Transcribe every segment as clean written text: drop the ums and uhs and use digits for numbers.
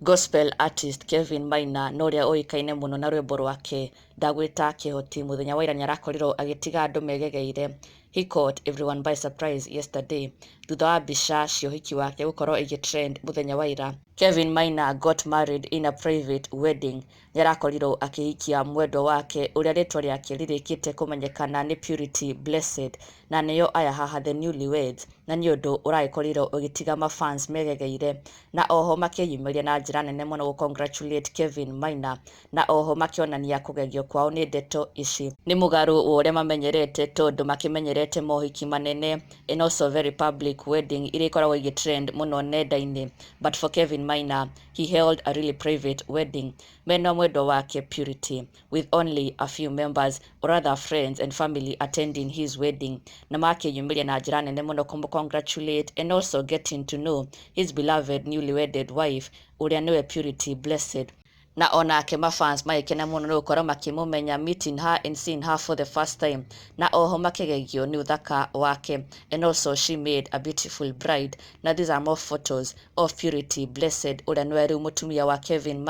Gospel artist Kelvin na ũrĩa ũĩkaine mũno na rwĩmbo rwake Ndagwĩta Kĩhoti mũthenya wa ira nĩarakorirwo agĩtiga andũ megegeire. He caught everyone by surprise yesterday thutha wa mbica cia ũhiki wake gũkorwo igĩtrend mũthenya wa ira. Kelvin got married in a private wedding. Nĩarakorirwo akĩhikia mwendwa wake ũrĩa rĩtwa rĩake rĩrĩkĩte kũmenyekana nĩ Purity Blessed, na nĩyo aya haha the newlyweds, na nĩ ũndũ ũragĩkorirwo ũgĩtiga mafans megegeire, na oho makĩyumĩria na njĩra nene mũno gũcongratulate Kelvin na oho makĩonania kũgegio kwao nĩ ndeto ici. Nĩ mũgarũ wa ũrĩa mamenyerete, tondũ makĩmenyerete mohiki manene and also very public wedding iria ikoragwo igĩtrend mũno nenda-inĩ, but for Kelvin he held a really private wedding mena mwendwa wake Purity, with only a few members or other friends and family attending his wedding, na makĩyumĩria na njĩra nene mũno congratulate and also getting to know his beloved newly wedded wife ũrĩa nĩwe Purity Blessed. Na onake mafans magĩkena mũno nĩ gũkorwo makĩmũmenya, meeting her and seeing her for the first time, na oho makĩgegio nĩ ũthaka wake, and also she made a beautiful bride. Na these are more photos of Purity Blessed ũrĩa nĩwe rĩu mũtumia wa Kelvin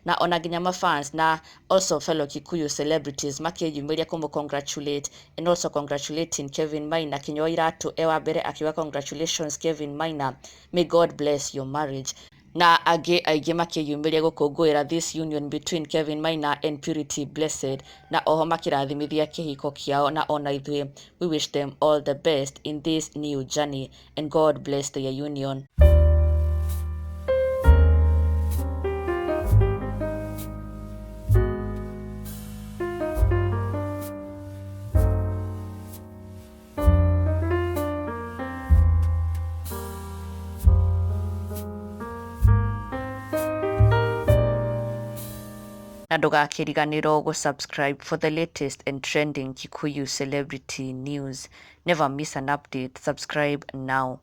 na ona nginya mafans na also fellow Kikuyu celebrities makĩyumĩria congratulate and also congratulating Kelvin kinya wa iratũ ewa mbere akiuga congratulations Kelvin may God bless your marriage. Na angĩ aingĩ makĩyumĩria gũkũngũĩra this union between Kelvin and Purity Blessed, na oho makĩrathimithia kĩhiko kĩao, na ona ithuĩ we wish them all the best in this new journey and God bless their union. Na ndũgakĩriganĩrwo gũsubscribe for the latest and trending Kikuyu celebrity news. Never miss an update. Subscribe now.